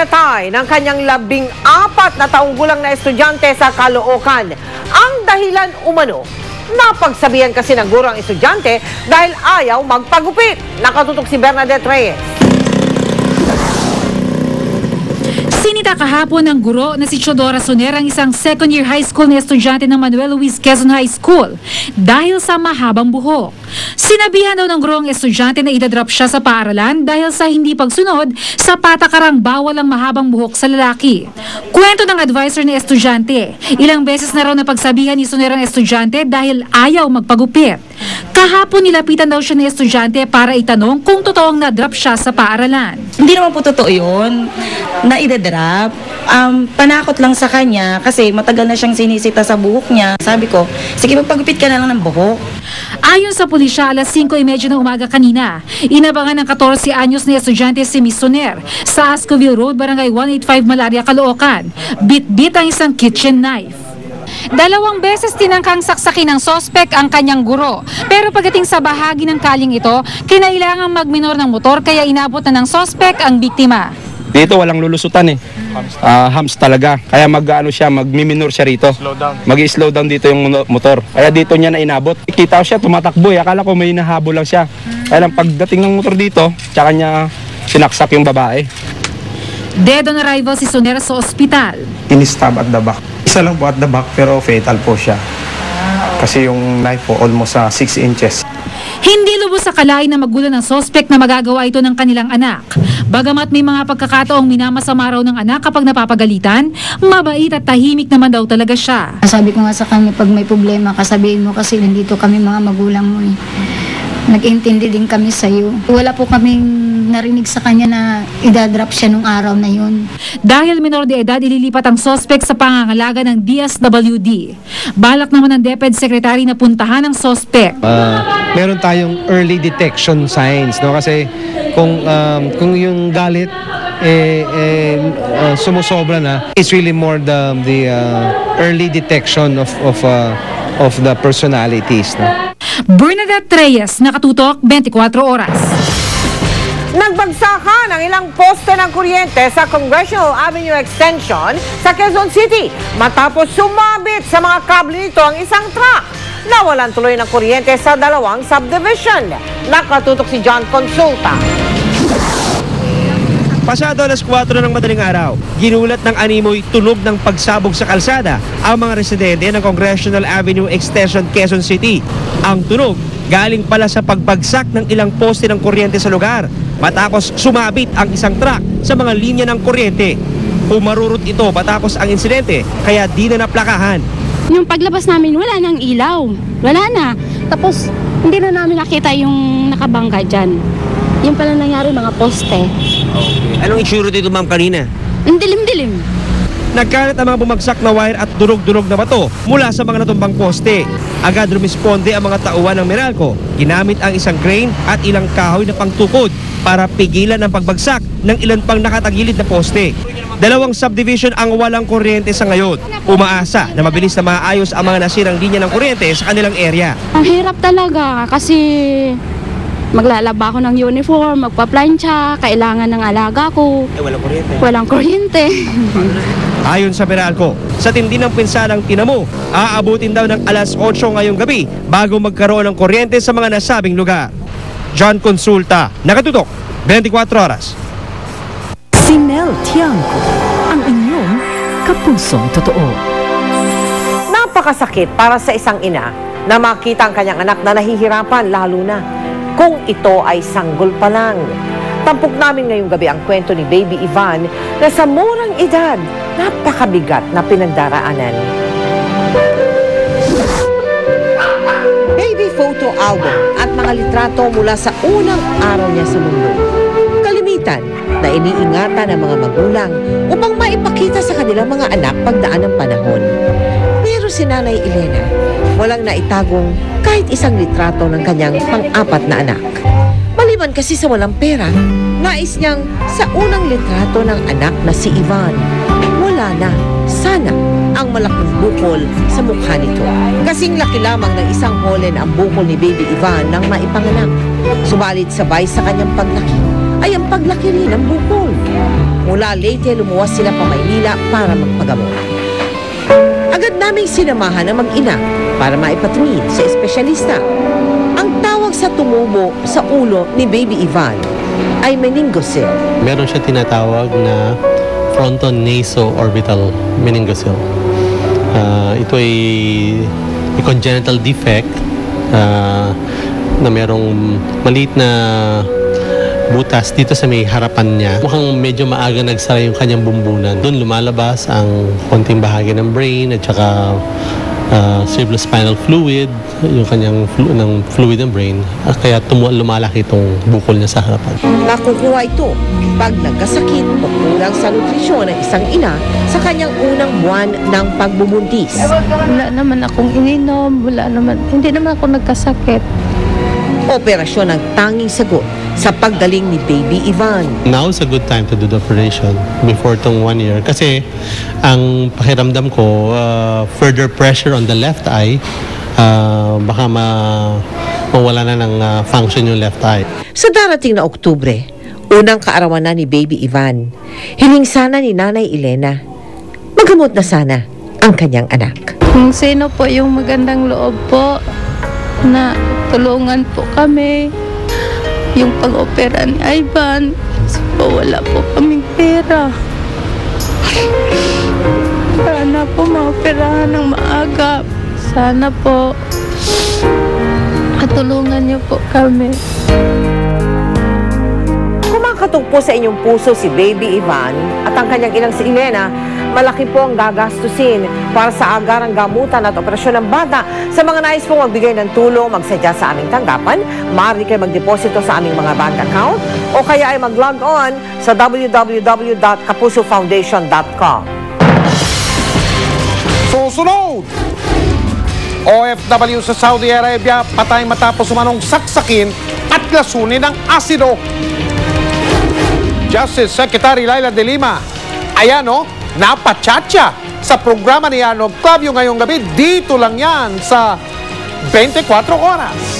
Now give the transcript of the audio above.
pinatay ng kanyang 14 na taong gulang na estudyante sa Caloocan. Ang dahilan umano, napagsabihan kasi ng guro ang estudyante dahil ayaw magpagupit. Nakatutok si Bernadette Reyes. Sinita kahapon ng guro na si Chodora Soner ang isang second-year high school na estudyante ng Manuel Luis Quezon High School dahil sa mahabang buhok. Sinabihan daw ng guro ang estudyante na idadrop siya sa paaralan dahil sa hindi pagsunod sa patakarang bawal ang mahabang buhok sa lalaki. Kwento ng advisor ni estudyante, ilang beses na raw napagsabihan ni Soner ang estudyante dahil ayaw magpagupit. Kahapon nilapitan daw siya ni estudyante para itanong kung totoong na-drop siya sa paaralan. Hindi naman po totoo yun na idadrop. Panakot lang sa kanya kasi matagal na siyang sinisita sa buhok niya. Sabi ko, sige magpagupit ka na lang ng buhok. Ayon sa pulisya, alas 5:30 ng umaga kanina, inabangan ng 14 anyos na estudyante si Miss Soner sa Ascoville Road, Barangay 185 Malaria, Caloocan. Bit-bit ang isang kitchen knife. 2 beses tinangkang saksakin ng sospek ang kanyang guro. Pero pagdating sa bahagi ng kaling ito, kinailangang magminor ng motor kaya inabot na ng sospek ang biktima. Dito walang lulusutan eh. Hams talaga. Kaya magmi-minor siya rito. Mag-slow down dito yung motor. Kaya dito niya na inabot. Kita ko siya tumatakbo eh. Akala ko may nahabol lang siya. Kaya lang pagdating ng motor dito, tsaka niya sinaksak yung babae. Dead on arrival si Soner sa ospital. In-stab at the back. Isa lang po at the back pero fatal po siya. Kasi yung knife po almost 6 inches. Hindi lubos sa kalain na magulang ng sospek na magagawa ito ng kanilang anak. Bagamat may mga pagkakataong minamasama raw ng anak kapag napapagalitan, mabait at tahimik naman daw talaga siya. Sabi ko nga sa kanya, pag may problema, kasabihin mo kasi nandito kami mga magulang mo eh. Nag-intindi din kami sa'yo. Wala po kaming narinig sa kanya na idadrop siya nung araw na yun. Dahil minor de edad, ililipat ang sospek sa pangangalaga ng DSWD. Balak naman ng DepEd Secretary na puntahan ang sospek. Meron tayong early detection signs, no? Kasi kung yung galit sumusobra na, it's really more the early detection of the personalities, no? Bernadette Reyes, Nakatutok, 24 Oras. Nagbagsakan ang ilang poste ng kuryente sa Congressional Avenue Extension sa Quezon City matapos sumabit sa mga kable nito ang isang truck. Nawalan tuloy ng kuryente sa 2 subdivision. Nakatutok si John Consulta. Pasado alas 4 ng madaling araw, ginulat ng animoy tunog ng pagsabog sa kalsada ang mga residente ng Congressional Avenue Extension, Quezon City. Ang tunog galing pala sa pagbagsak ng ilang poste ng kuryente sa lugar matapos sumabit ang isang truck sa mga linya ng kuryente. Umarurot ito matapos ang insidente kaya di na naplakahan. Yung paglabas namin wala nang ilaw, wala na. Tapos hindi na namin nakita yung nakabangga dyan. Yung pala nangyari mga poste. Okay. Anong itsura dito ma'am kanina? Ang dilim-dilim. Nagkalat ang mga bumagsak na wire at durog-durog na bato mula sa mga natumbang poste. Agad rumisponde ang mga tauhan ng Meralco. Ginamit ang isang crane at ilang kahoy na pangtukod para pigilan ang pagbagsak ng ilan pang nakatagilid na poste. 2 subdivision ang walang kuryente sa ngayon. Umaasa na mabilis na maayos ang mga nasirang linya ng kuryente sa kanilang area. Ang hirap talaga kasi maglalaba ako ng uniform, magpa-plancha, kailangan ng alaga ko. Walang kuryente. Walang kuryente. Ayon sa Meralco, sa tindi ng pinsalang tinamo, aabutin daw ng alas 8 ngayong gabi bago magkaroon ng kuryente sa mga nasabing lugar. John Consulta, Nakatutok, 24 Oras. Si Mel Tiangco, ang inyong kapusong totoo. Napakasakit para sa isang ina na makita ang kanyang anak na nahihirapan lalo na kung ito ay sanggol pa lang. Tampok namin ngayong gabi ang kwento ni Baby Ivan na sa murang edad, napakabigat na pinagdaraanan. Baby photo album at mga litrato mula sa unang araw niya sa mundo. Kalimitan na iniingatan ng mga magulang upang maipakita sa kanilang mga anak pagdaan ng panahon. Pero si Nanay Elena, walang naitagong kahit isang litrato ng kanyang pang-4 na anak. Maliban kasi sa walang pera, nais niyang sa unang litrato ng anak na si Ivan, wala na, sana, ang malaking bukol sa mukha nito. Kasing laki lamang ng isang holen ang bukol ni Baby Ivan nang maipanganak. Subalit sabay sa kanyang paglaki, ay ang paglaki rin ng bukol. Mula Leyte, lumuwas sila pa Maynila para magpagamot. Agad naming sinamahan ang mag-ina para maipatingin sa espesyalista. Ang tawag sa tumubo sa ulo ni Baby Ivan ay meningocele. Meron siya tinatawag na frontonaso-orbital meningocele. Ito ay a congenital defect na merong maliit na butas dito sa may harapan niya. Mukhang medyo maaga nagsara yung kanyang bumbunan. Doon lumalabas ang konting bahagi ng brain at saka cerebrospinal fluid, yung kanyang fluid ng brain. Kaya lumalaki itong bukol niya sa harapan. Nakukuha ito pag nagkasakit o kulang sa nutrisyon ng isang ina sa kanyang unang buwan ng pagbubuntis. Wala naman akong ininom, hindi naman ako nagkasakit. Operasyon ang tanging sagot sa paggaling ni Baby Ivan. Now is a good time to do the operation before itong 1 year. Kasi ang pakiramdam ko, further pressure on the left eye, baka mawala na ng function yung left eye. Sa darating na Oktubre, unang kaarawan na ni Baby Ivan, hiling sana ni Nanay Elena, magamot na sana ang kanyang anak. Kung sino po yung magandang loob po na tulungan po kami yung pag-opera ni Ivan kasi po wala po kaming pera. Sana po maoperahan ng maaga. Sana po matulungan niyo po kami. Kumakatok po sa inyong puso si Baby Ivan at ang kanyang inang si Elena, malaki po ang gagastusin para sa agarang gamutan at operasyon ng bata. Sa mga nais pong magbigay ng tulong, magsadya sa aming tanggapan, maaari kayo magdeposito sa aming mga bank account o kaya ay mag-log on sa www.kapusofoundation.com. Susunod! OFW sa Saudi Arabia patay matapos umanong saksakin at lasunin ng asido. Justice Secretary Laila de Lima, ayan o, napachacha sa programa ni Arnold Clavio ngayong gabi. Dito lang yan sa 24 oras.